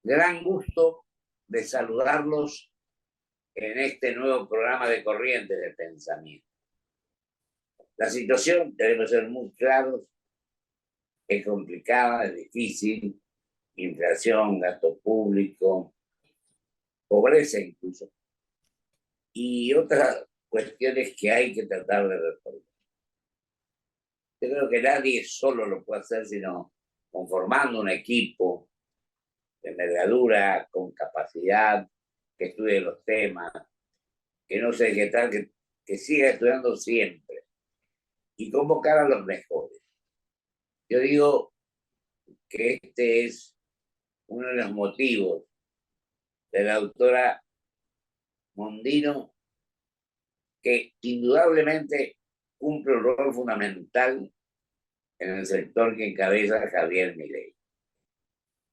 gran gusto de saludarlos en este nuevo programa de Corrientes de Pensamiento. La situación, debemos ser muy claros, es complicada, es difícil, inflación, gasto público, pobreza incluso, y otras cuestiones que hay que tratar de resolver. Yo creo que nadie solo lo puede hacer, sino conformando un equipo de envergadura, con capacidad, que estudie los temas, que no sé qué tal, que siga estudiando siempre y convocar a los mejores. Yo digo que este es uno de los motivos de la autora Mondino, que indudablemente cumple un rol fundamental en el sector que encabeza Javier Milei.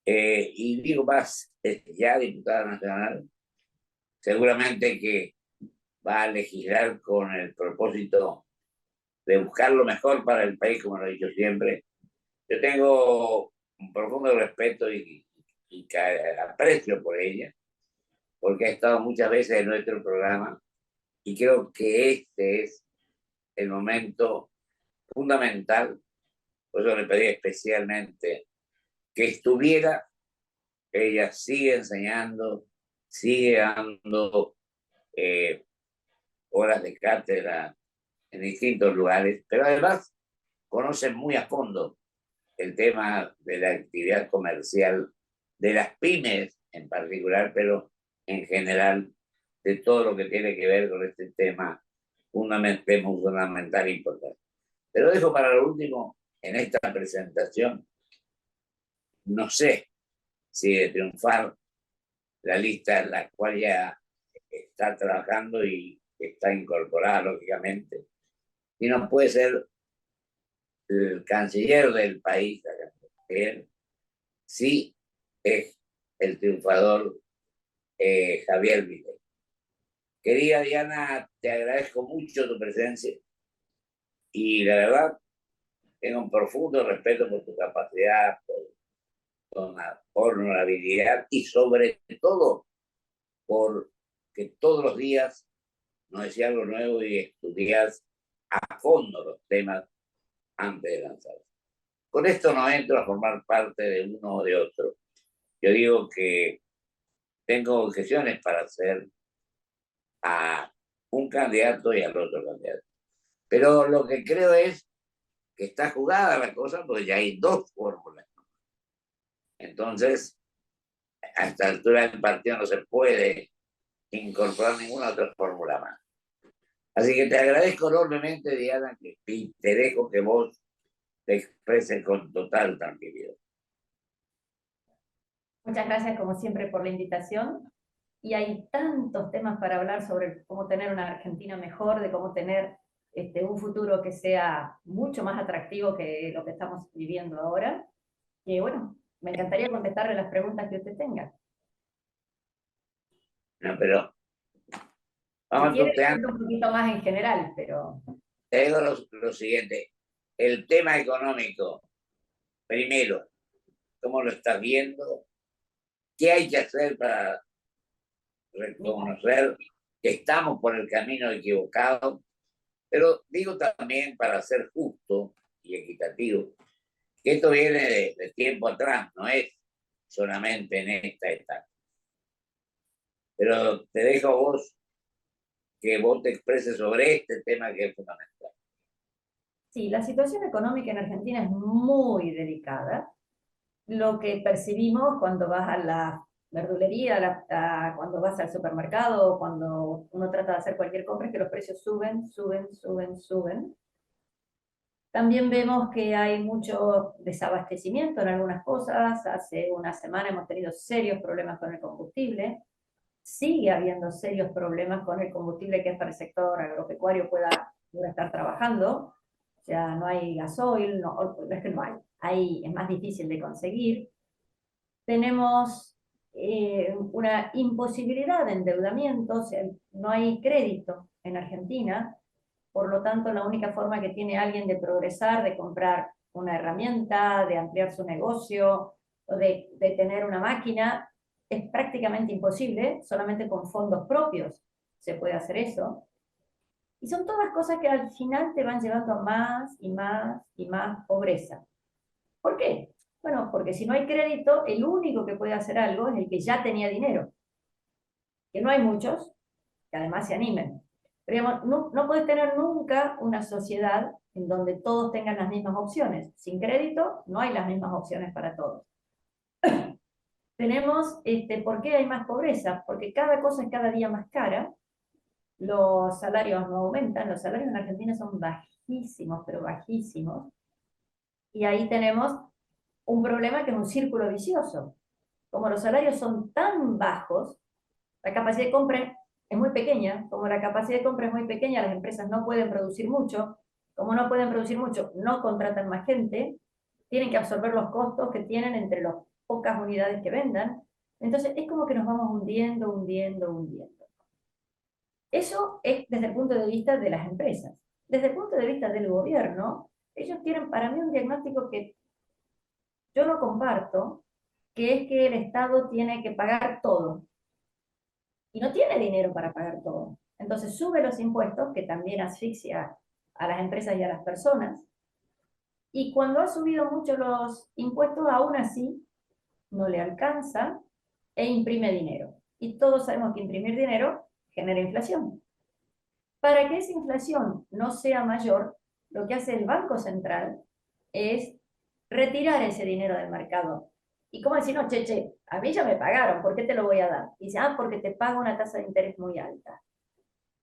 Y digo más, es ya diputada nacional, seguramente que va a legislar con el propósito de buscar lo mejor para el país, como lo he dicho siempre. Yo tengo un profundo respeto y aprecio por ella, porque ha estado muchas veces en nuestro programa y creo que este es el momento fundamental. Por eso le pedí especialmente que estuviera. Ella sigue enseñando, sigue dando horas de cátedra en distintos lugares, pero además conoce muy a fondo el tema de la actividad comercial, de las pymes en particular, pero en general de todo lo que tiene que ver con este tema fundamental e importante. Pero dejo para lo último, en esta presentación, no sé si de triunfar la lista en la cual ya está trabajando y está incorporada, lógicamente, y no puede ser el canciller del país, él sí es el triunfador Javier Milei. Querida Diana, te agradezco mucho tu presencia y la verdad tengo un profundo respeto por tu capacidad, por honorabilidad y sobre todo por que todos los días nos decía algo nuevo y estudias a fondo los temas antes de lanzar. Con esto no entro a formar parte de uno o de otro. Yo digo que tengo objeciones para hacer a un candidato y al otro candidato. Pero lo que creo es que está jugada la cosa porque ya hay dos fórmulas. Entonces, a esta altura del partido no se puede incorporar ninguna otra fórmula más. Así que te agradezco enormemente, Diana, que te dejo que vos te expreses con total tranquilidad. Muchas gracias, como siempre, por la invitación. Y hay tantos temas para hablar sobre cómo tener una Argentina mejor, de cómo tener un futuro que sea mucho más atractivo que lo que estamos viviendo ahora. Y bueno, me encantaría contestarle las preguntas que usted tenga. No, pero Si vamos quiere, a un poquito más en general, pero... te digo lo siguiente. El tema económico, primero, ¿cómo lo estás viendo? ¿Qué hay que hacer para reconocer que estamos por el camino equivocado? Pero digo también, para ser justo y equitativo, que esto viene de tiempo atrás, no es solamente en esta etapa. Pero te dejo a vos que vos te expreses sobre este tema que es fundamental. Sí, la situación económica en Argentina es muy delicada. Lo que percibimos cuando vas a la verdulería, cuando vas al supermercado, cuando uno trata de hacer cualquier compra, es que los precios suben, suben, suben, suben. También vemos que hay mucho desabastecimiento en algunas cosas. Hace una semana hemos tenido serios problemas con el combustible. Sigue habiendo serios problemas con el combustible que es para el sector agropecuario pueda estar trabajando. O sea, no hay gasoil, no es que no hay, es más difícil de conseguir. Tenemos una imposibilidad de endeudamiento, o sea, no hay crédito en Argentina, por lo tanto la única forma que tiene alguien de progresar, de comprar una herramienta, de ampliar su negocio, o de tener una máquina, es prácticamente imposible, solamente con fondos propios se puede hacer eso. Y son todas cosas que al final te van llevando a más y más y más pobreza. ¿Por qué? Bueno, porque si no hay crédito, el único que puede hacer algo es el que ya tenía dinero. Que no hay muchos que además se animen. Pero digamos, no puedes tener nunca una sociedad en donde todos tengan las mismas opciones. Sin crédito no hay las mismas opciones para todos. Tenemos, ¿por qué hay más pobreza? Porque cada cosa es cada día más cara, los salarios no aumentan, los salarios en Argentina son bajísimos, pero bajísimos, y ahí tenemos un problema que es un círculo vicioso. Como los salarios son tan bajos, la capacidad de compra es muy pequeña, como la capacidad de compra es muy pequeña, las empresas no pueden producir mucho, como no pueden producir mucho, no contratan más gente, tienen que absorber los costos que tienen entre las pocas unidades que vendan, entonces es como que nos vamos hundiendo, hundiendo, hundiendo. Eso es desde el punto de vista de las empresas. Desde el punto de vista del gobierno, ellos tienen para mí un diagnóstico que yo no comparto, que es que el Estado tiene que pagar todo. Y no tiene dinero para pagar todo. Entonces sube los impuestos, que también asfixia a las empresas y a las personas. Y cuando ha subido mucho los impuestos, aún así no le alcanza e imprime dinero. Y todos sabemos que imprimir dinero genera inflación. Para que esa inflación no sea mayor, lo que hace el Banco Central es retirar ese dinero del mercado. ¿Y cómo decir, no, che, a mí ya me pagaron, ¿por qué te lo voy a dar? Y dice, porque te pago una tasa de interés muy alta.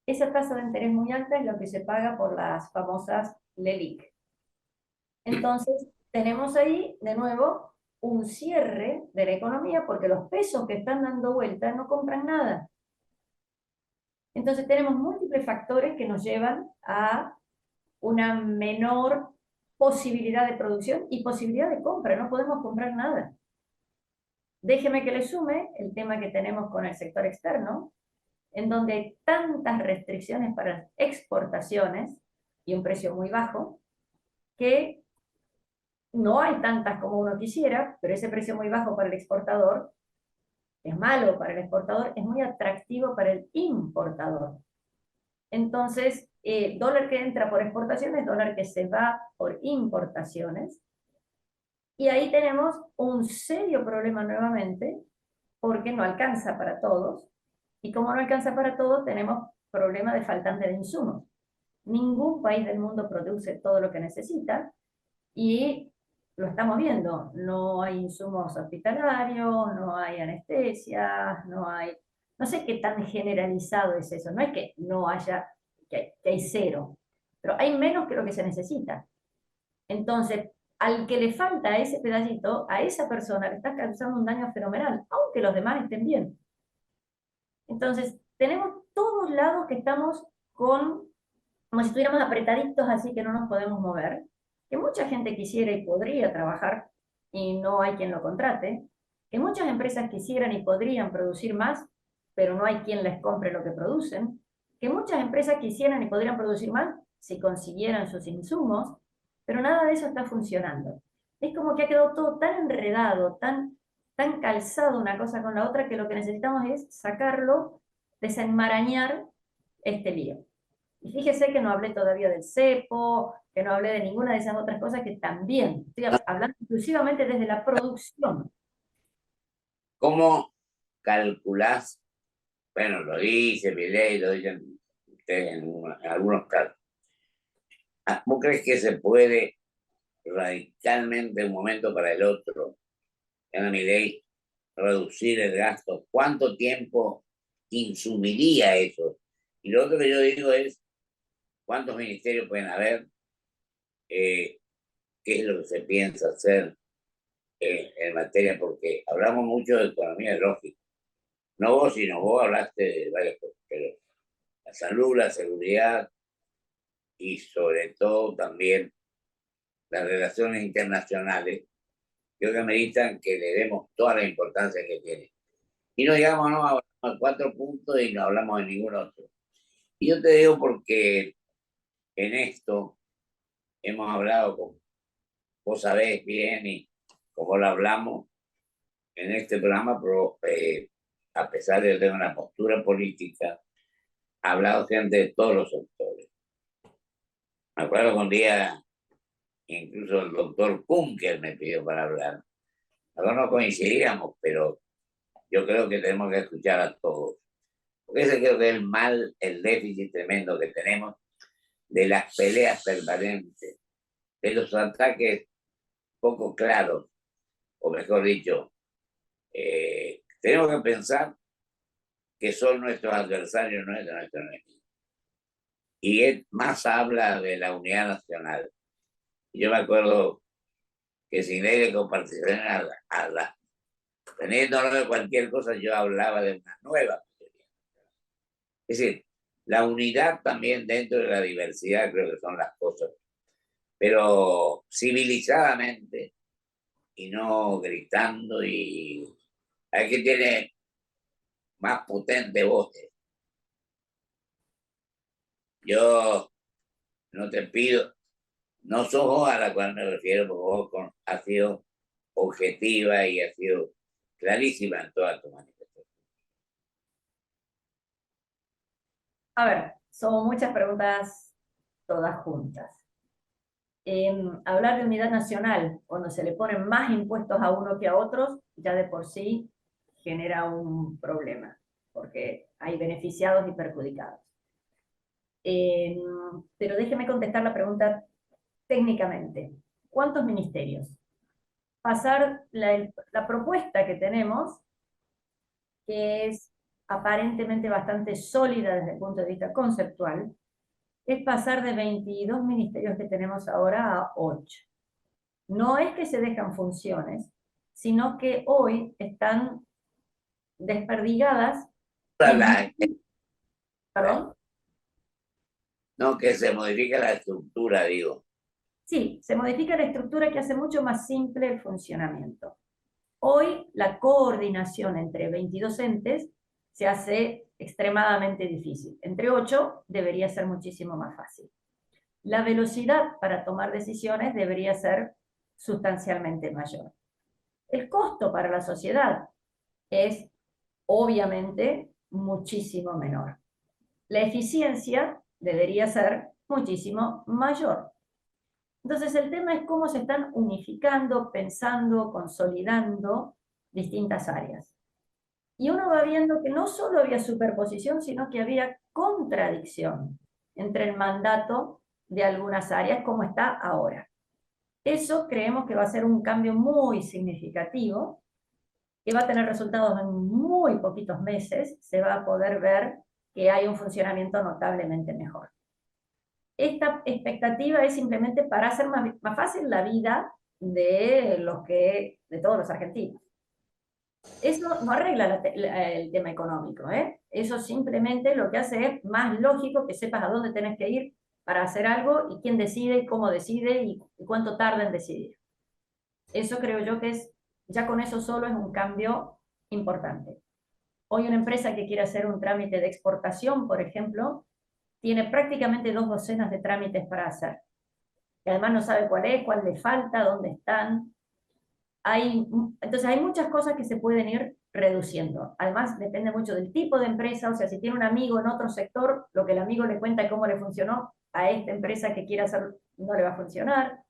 Esa tasa de interés muy alta es lo que se paga por las famosas LELIQ. Entonces, tenemos ahí, de nuevo, un cierre de la economía porque los pesos que están dando vuelta no compran nada. Entonces, tenemos múltiples factores que nos llevan a una menor posibilidad de producción y posibilidad de compra. No podemos comprar nada. Déjeme que le sume el tema que tenemos con el sector externo, en donde hay tantas restricciones para exportaciones y un precio muy bajo, que no hay tantas como uno quisiera, pero ese precio muy bajo para el exportador es malo para el exportador, es muy atractivo para el importador. Entonces, dólar que entra por exportaciones, dólar que se va por importaciones, y ahí tenemos un serio problema nuevamente, porque no alcanza para todos, y como no alcanza para todos, tenemos problema de faltante de insumos. Ningún país del mundo produce todo lo que necesita, y lo estamos viendo, no hay insumos hospitalarios, no hay anestesias, no sé qué tan generalizado es eso, no es que no haya, que hay cero, pero hay menos que lo que se necesita. Entonces, al que le falta ese pedacito, a esa persona le está causando un daño fenomenal, aunque los demás estén bien. Entonces, tenemos todos lados que estamos como si estuviéramos apretaditos así que no nos podemos mover, que mucha gente quisiera y podría trabajar y no hay quien lo contrate, que muchas empresas quisieran y podrían producir más, pero no hay quien les compre lo que producen, que muchas empresas quisieran y podrían producir más si consiguieran sus insumos, pero nada de eso está funcionando. Es como que ha quedado todo tan enredado, tan calzado una cosa con la otra, que lo que necesitamos es sacarlo, desenmarañar este lío. Y fíjese que no hablé todavía del cepo, que no hablé de ninguna de esas otras cosas que también estoy hablando exclusivamente desde la producción. ¿Cómo calculás? Bueno, lo dice Milei, lo dicen ustedes en algunos casos. ¿Vos crees que se puede radicalmente de un momento para el otro, en Milei, reducir el gasto? ¿Cuánto tiempo insumiría eso? Y lo otro que yo digo es, ¿cuántos ministerios pueden haber? ¿Qué es lo que se piensa hacer en materia? Porque hablamos mucho de economía lógica. No vos, sino vos hablaste de varias cosas, pero la salud, la seguridad y sobre todo también las relaciones internacionales, creo que ameritan que le demos toda la importancia que tiene. Y no digamos, no, hablamos de 4 puntos y no hablamos de ningún otro. Y yo te digo porque en esto hemos hablado, vos sabés bien y como lo hablamos, en este programa, a pesar de tener una postura política, ha hablado gente de todos los sectores. Me acuerdo que un día, incluso el doctor Kunkel me pidió para hablar. Nosotros no coincidíamos, pero yo creo que tenemos que escuchar a todos. Porque ese creo que es el mal, el déficit tremendo que tenemos de las peleas permanentes, de los ataques poco claros, o mejor dicho, tenemos que pensar que son nuestros adversarios, no es de nuestro enemigo. Y él más habla de la unidad nacional. Y yo me acuerdo que sin él compartición teniendo de cualquier cosa, yo hablaba de una nueva mayoría. Es decir, la unidad también dentro de la diversidad creo que son las cosas, pero civilizadamente y no gritando y hay que tiene más potente voces. Yo no te pido, no sos vos a la cual me refiero, porque vos has sido objetiva y has sido clarísima en toda tu manifestación. A ver, son muchas preguntas todas juntas. Hablar de unidad nacional, cuando se le ponen más impuestos a uno que a otros, ya de por sí genera un problema, porque hay beneficiados y perjudicados. Pero déjeme contestar la pregunta técnicamente. ¿Cuántos ministerios? Pasar la propuesta que tenemos, que es aparentemente bastante sólida desde el punto de vista conceptual, es pasar de 22 ministerios que tenemos ahora a 8. No es que se dejan funciones, sino que hoy están desperdigadas. ¿Perdón? No, que se modifique la estructura, digo. Sí, se modifica la estructura que hace mucho más simple el funcionamiento. Hoy la coordinación entre 22 entes se hace extremadamente difícil. Entre 8 debería ser muchísimo más fácil. La velocidad para tomar decisiones debería ser sustancialmente mayor. El costo para la sociedad es obviamente muchísimo menor. La eficiencia debería ser muchísimo mayor. Entonces el tema es cómo se están unificando, pensando, consolidando distintas áreas. Y uno va viendo que no solo había superposición, sino que había contradicción entre el mandato de algunas áreas como está ahora. Eso creemos que va a ser un cambio muy significativo, que va a tener resultados en muy poquitos meses, se va a poder ver que hay un funcionamiento notablemente mejor. Esta expectativa es simplemente para hacer más fácil la vida de todos los argentinos. Eso no arregla el tema económico, ¿eh? Eso simplemente lo que hace es más lógico que sepas a dónde tenés que ir para hacer algo y quién decide, y cómo decide y cuánto tarda en decidir. Eso creo yo que ya con eso solo es un cambio importante. Hoy una empresa que quiere hacer un trámite de exportación, por ejemplo, tiene prácticamente 2 docenas de trámites para hacer. Y además no sabe cuál le falta, dónde están. Entonces hay muchas cosas que se pueden ir reduciendo. Además depende mucho del tipo de empresa, o sea, si tiene un amigo en otro sector, lo que el amigo le cuenta y cómo le funcionó a esta empresa que quiere hacer no le va a funcionar.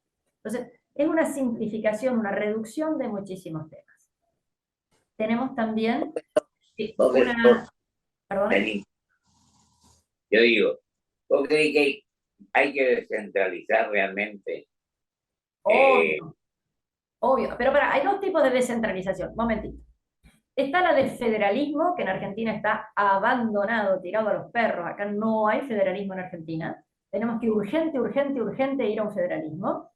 Entonces es una simplificación, una reducción de muchísimos temas. Tenemos también una... ¿Perdón? Yo digo, ¿vos crees que hay que descentralizar realmente? Obvio, obvio. Pero hay 2 tipos de descentralización. Momentito. Está la del federalismo, que en Argentina está abandonado, tirado a los perros. Acá no hay federalismo en Argentina. Tenemos que urgente, urgente, urgente ir a un federalismo.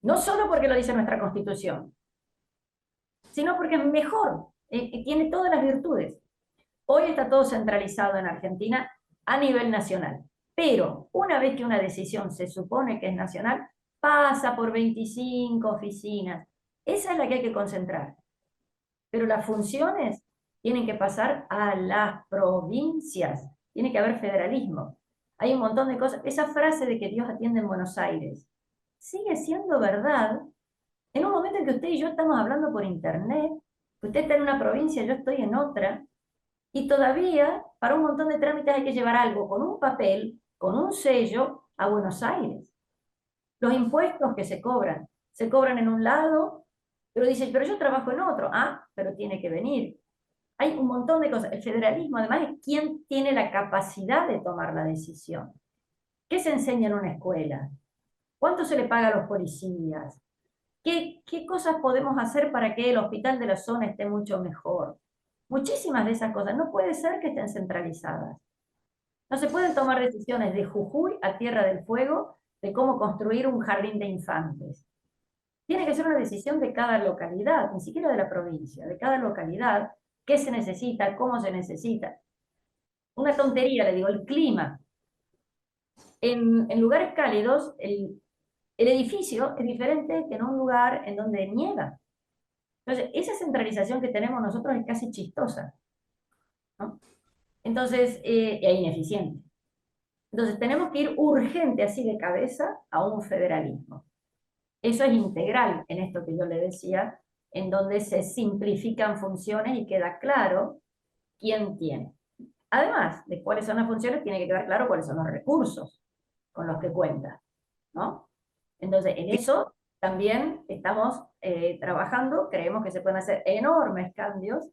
No solo porque lo dice nuestra Constitución, sino porque es mejor, tiene todas las virtudes. Hoy está todo centralizado en Argentina a nivel nacional. Pero una vez que una decisión se supone que es nacional, pasa por 25 oficinas. Esa es la que hay que concentrar. Pero las funciones tienen que pasar a las provincias. Tiene que haber federalismo. Hay un montón de cosas. Esa frase de que Dios atiende en Buenos Aires sigue siendo verdad en un momento en que usted y yo estamos hablando por internet, Usted está en una provincia, yo estoy en otra, y todavía para un montón de trámites hay que llevar algo con un papel, con un sello, a Buenos Aires. Los impuestos que se cobran en un lado, pero dice, pero yo trabajo en otro. Ah, pero tiene que venir. Hay un montón de cosas. El federalismo, además, es quien tiene la capacidad de tomar la decisión. ¿Qué se enseña en una escuela? ¿Cuánto se le paga a los policías? ¿Qué cosas podemos hacer para que el hospital de la zona esté mucho mejor? Muchísimas de esas cosas. No puede ser que estén centralizadas. No se pueden tomar decisiones de Jujuy a Tierra del Fuego de cómo construir un jardín de infantes. Tiene que ser una decisión de cada localidad, ni siquiera de la provincia, de cada localidad, qué se necesita, cómo se necesita. Una tontería, le digo, el clima. En lugares cálidos, el edificio es diferente que en un lugar en donde nieva. Entonces, esa centralización que tenemos nosotros es casi chistosa, ¿no? Entonces, e ineficiente. Entonces, tenemos que ir urgente así de cabeza a un federalismo. Eso es integral en esto que yo le decía, en donde se simplifican funciones y queda claro quién tiene. Además de cuáles son las funciones, tiene que quedar claro cuáles son los recursos con los que cuenta, ¿no? Entonces, en eso también estamos trabajando, creemos que se pueden hacer enormes cambios,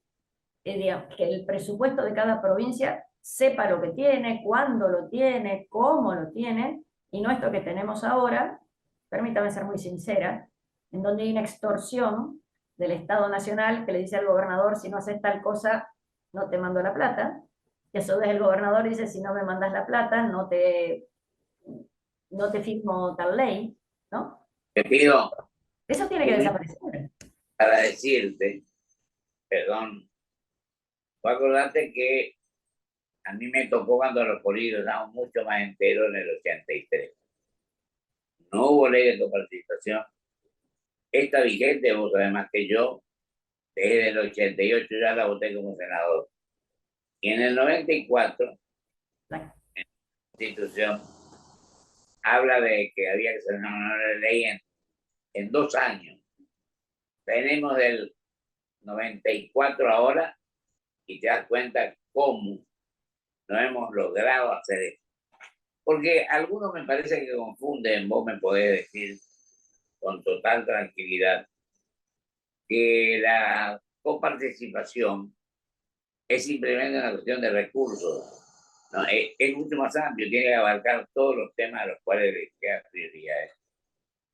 digamos, que el presupuesto de cada provincia sepa lo que tiene, cuándo lo tiene, cómo lo tiene, y no esto que tenemos ahora, permítame ser muy sincera, en donde hay una extorsión del Estado Nacional que le dice al gobernador, si no haces tal cosa, no te mando la plata, y a su vez el gobernador dice, si no me mandas la plata, no te firmo tal ley, ¿no? Te pido Eso tiene que un minuto desaparecer. para decirte, perdón, voy a acordarte que a mí me tocó cuando los políticos estábamos mucho más enteros en el 83. No hubo ley de coparticipación. Esta vigente, vos sabés más que yo, desde el 88 ya la voté como senador. Y en el 94, la Constitución habla de que había que hacer una nueva ley en 2 años. Tenemos del 94 ahora y te das cuenta cómo no hemos logrado hacer esto. Porque algunos me parece que confunden, vos me podés decir con total tranquilidad, que la coparticipación es simplemente una cuestión de recursos. No, es mucho más amplio, tiene que abarcar todos los temas a los cuales le queda prioridad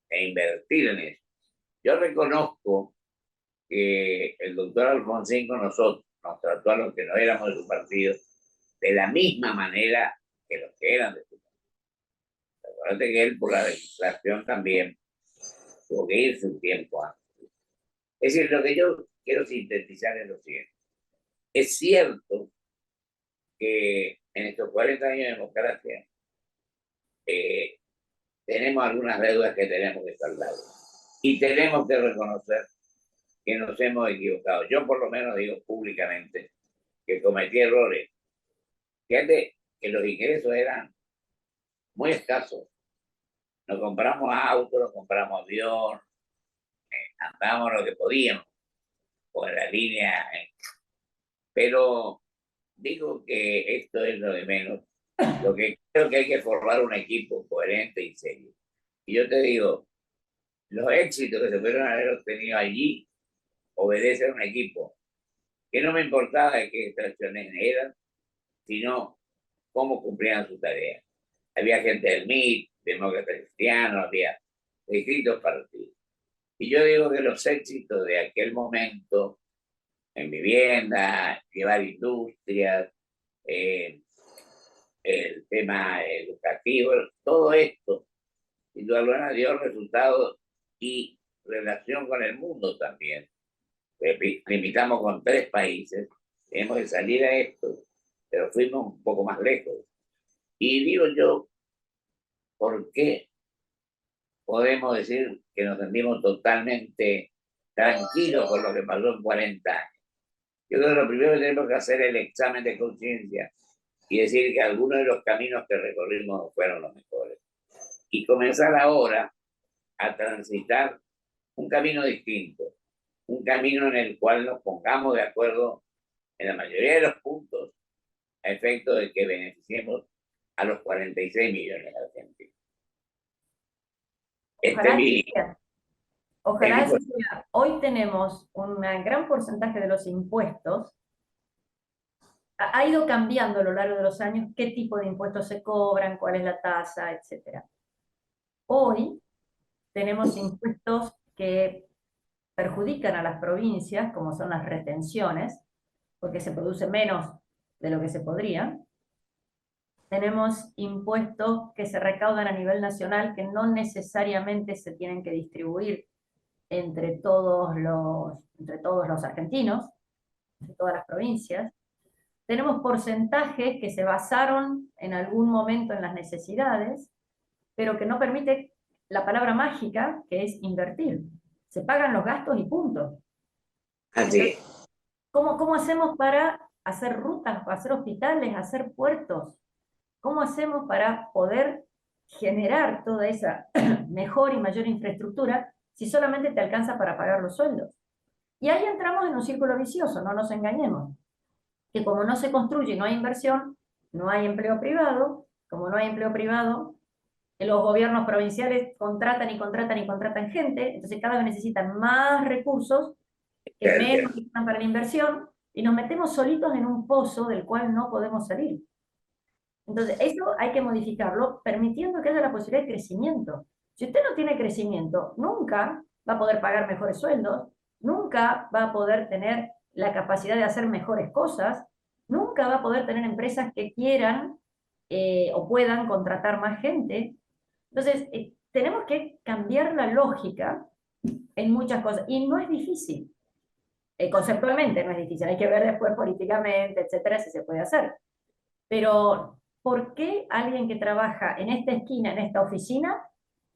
e invertir en eso. Yo reconozco que el doctor Alfonsín con nosotros nos trató a los que no éramos de su partido de la misma manera que los que eran de su partido. Acuérdate que él por la legislación también tuvo que irse un tiempo antes. Es decir, lo que yo quiero sintetizar es lo siguiente. Es cierto que en estos 40 años de democracia tenemos algunas deudas que tenemos que saldar y tenemos que reconocer que nos hemos equivocado. Yo por lo menos digo públicamente que cometí errores. Fíjate que los ingresos eran muy escasos. Nos compramos autos, nos compramos avión, andamos lo que podíamos por la línea. Pero digo que esto es lo de menos. Lo que creo que hay que formar un equipo coherente y serio. Y yo te digo, los éxitos que se pudieron haber obtenido allí obedecen a un equipo que no me importaba de qué extracciones eran, sino cómo cumplían su tarea. Había gente del MIT, demócrata cristiano, había distintos partidos. Y yo digo que los éxitos de aquel momento en vivienda, llevar industrias, el tema educativo, todo esto, sin duda alguna dio resultados y relación con el mundo también. Limitamos con 3 países, tenemos que salir a esto, pero fuimos un poco más lejos. Y digo yo, ¿por qué podemos decir que nos sentimos totalmente tranquilos con lo que pasó en 40 años? Yo creo que lo primero que tenemos que hacer es el examen de conciencia y decir que algunos de los caminos que recorrimos fueron los mejores. Y comenzar ahora a transitar un camino distinto. un camino en el cual nos pongamos de acuerdo en la mayoría de los puntos a efecto de que beneficiemos a los 46 millones de argentinos. Ojalá así Mi, sea. Ojalá así sea. Hoy tenemos un gran porcentaje de los impuestos. Ha ido cambiando a lo largo de los años qué tipo de impuestos se cobran, cuál es la tasa, etc. Hoy tenemos impuestos que perjudican a las provincias, como son las retenciones, porque se produce menos de lo que se podría. Tenemos impuestos que se recaudan a nivel nacional que no necesariamente se tienen que distribuir entre todos los argentinos, entre todas las provincias. Tenemos porcentajes que se basaron en algún momento en las necesidades, pero que no permite la palabra mágica, que es invertir. Se pagan los gastos y punto. así Entonces, ¿cómo hacemos para hacer rutas, para hacer hospitales, hacer puertos? ¿Cómo hacemos para poder generar toda esa mejor y mayor infraestructura si solamente te alcanza para pagar los sueldos? Y ahí entramos en un círculo vicioso, no nos engañemos, que como no se construye, no hay inversión, no hay empleo privado, como no hay empleo privado, los gobiernos provinciales contratan y contratan y contratan gente, entonces cada vez necesitan más recursos, que menos necesitan para la inversión, y nos metemos solitos en un pozo del cual no podemos salir. Entonces, eso hay que modificarlo, permitiendo que haya la posibilidad de crecimiento. Si usted no tiene crecimiento, nunca va a poder pagar mejores sueldos, nunca va a poder tener la capacidad de hacer mejores cosas, nunca va a poder tener empresas que quieran o puedan contratar más gente. Entonces, tenemos que cambiar la lógica en muchas cosas, y no es difícil. Conceptualmente no es difícil, hay que ver después políticamente, etcétera, si se puede hacer. Pero, ¿por qué alguien que trabaja en esta esquina, en esta oficina,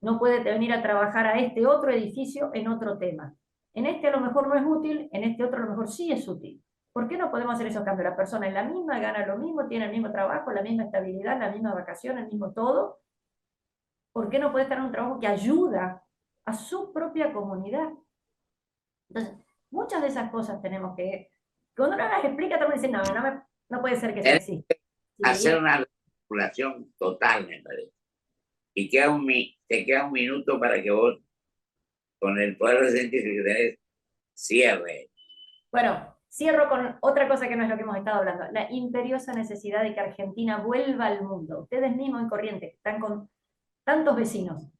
no puede venir a trabajar a este otro edificio en otro tema? En este a lo mejor no es útil, en este otro a lo mejor sí es útil. ¿Por qué no podemos hacer esos cambios? La persona es la misma, gana lo mismo, tiene el mismo trabajo, la misma estabilidad, la misma vacación, el mismo todo. ¿Por qué no puede estar en un trabajo que ayuda a su propia comunidad? Entonces, muchas de esas cosas tenemos que... Cuando uno las explica, todo el mundo dice, no puede ser que sea así. hacer una regulación total, me parece. Y te queda un minuto para que vos, con el poder científico que tenés, cierre. Bueno, cierro con otra cosa que no es lo que hemos estado hablando, la imperiosa necesidad de que Argentina vuelva al mundo. Ustedes mismos en Corrientes están con tantos vecinos,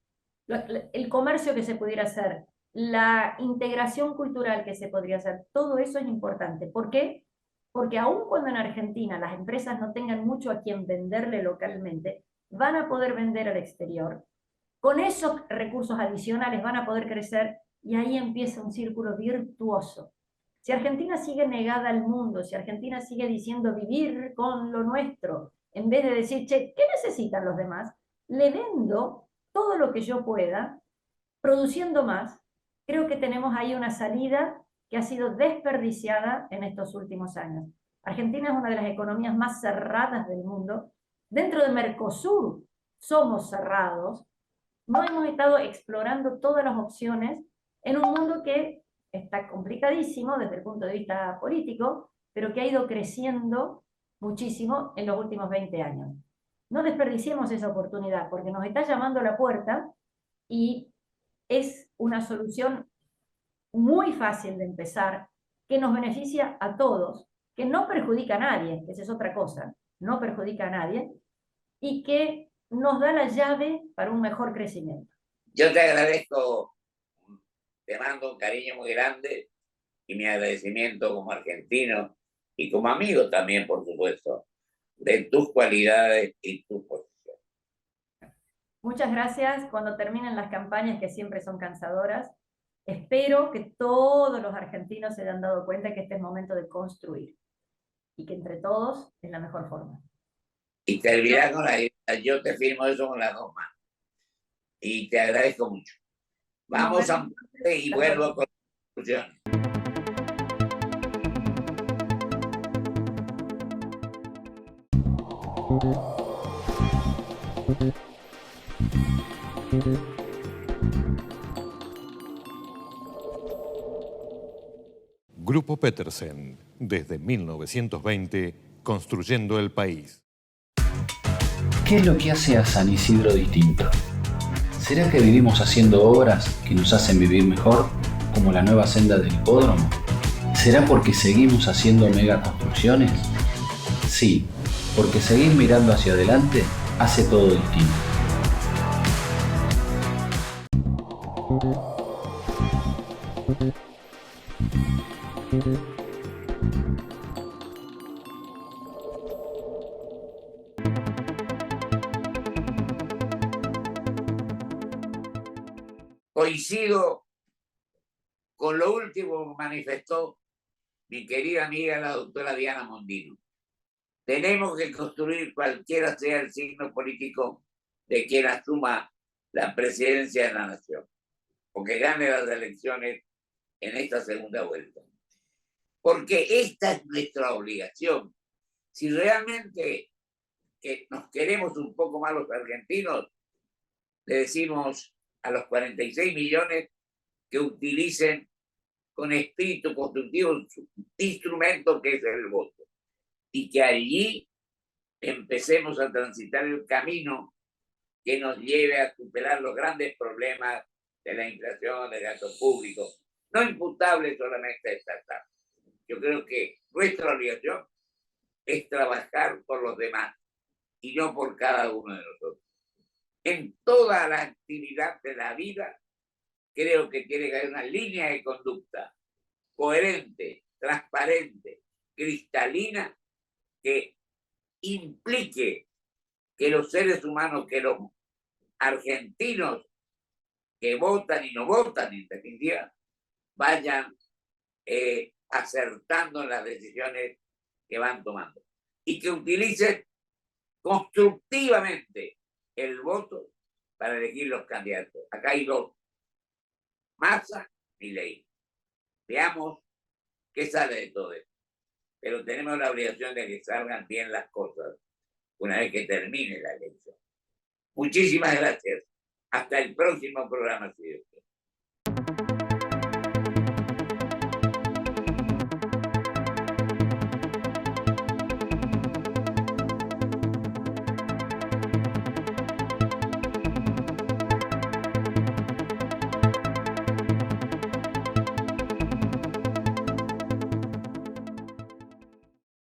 el comercio que se pudiera hacer, la integración cultural que se podría hacer, todo eso es importante. ¿Por qué? Porque aun cuando en Argentina las empresas no tengan mucho a quien venderle localmente, van a poder vender al exterior. Con esos recursos adicionales van a poder crecer y ahí empieza un círculo virtuoso. Si Argentina sigue negada al mundo, si Argentina sigue diciendo vivir con lo nuestro, en vez de decir, che, ¿qué necesitan los demás? Le vendo todo lo que yo pueda, produciendo más. Creo que tenemos ahí una salida que ha sido desperdiciada en estos últimos años. Argentina es una de las economías más cerradas del mundo. Dentro de Mercosur somos cerrados. No hemos estado explorando todas las opciones en un mundo que está complicadísimo desde el punto de vista político, pero que ha ido creciendo muchísimo en los últimos 20 años. No desperdiciemos esa oportunidad porque nos está llamando a la puerta y es una solución muy fácil de empezar, que nos beneficia a todos, que no perjudica a nadie, esa es otra cosa, no perjudica a nadie, y que nos da la llave para un mejor crecimiento. Yo te agradezco, te mando un cariño muy grande y mi agradecimiento como argentino y como amigo también, por supuesto, de tus cualidades y tus posiciones. Muchas gracias. Cuando terminen las campañas, que siempre son cansadoras, espero que todos los argentinos se hayan dado cuenta que este es el momento de construir y que entre todos es la mejor forma. Y terminar con yo te firmo eso con las dos manos. Y te agradezco mucho. Vamos a un corte y vuelvo con las conclusiones. Grupo Petersen, desde 1920, construyendo el país. ¿Qué es lo que hace a San Isidro distinto? ¿Será que vivimos haciendo obras que nos hacen vivir mejor, como la nueva senda del hipódromo? ¿Será porque seguimos haciendo megaconstrucciones? Sí, porque seguir mirando hacia adelante hace todo distinto. Coincido con lo último que manifestó mi querida amiga la doctora Diana Mondino. Tenemos que construir, cualquiera sea el signo político de quien asuma la presidencia de la nación, o que gane las elecciones en esta segunda vuelta. Porque esta es nuestra obligación. Si realmente nos queremos un poco más los argentinos, le decimos a los 46 millones que utilicen con espíritu constructivo un instrumento que es el voto, y que allí empecemos a transitar el camino que nos lleve a superar los grandes problemas de la inflación, del gasto público, no imputable solamente a esta etapa. Yo creo que nuestra obligación es trabajar por los demás y no por cada uno de nosotros. En toda la actividad de la vida, creo que tiene que haber una línea de conducta coherente, transparente, cristalina, que implique que los seres humanos, que los argentinos que votan y no votan, en definitiva, vayan acertando en las decisiones que van tomando. Y que utilicen constructivamente el voto para elegir los candidatos. Acá hay dos: Massa y Milei. Veamos qué sale de todo esto. Pero tenemos la obligación de que salgan bien las cosas una vez que termine la elección. Muchísimas gracias. Hasta el próximo programa, señor.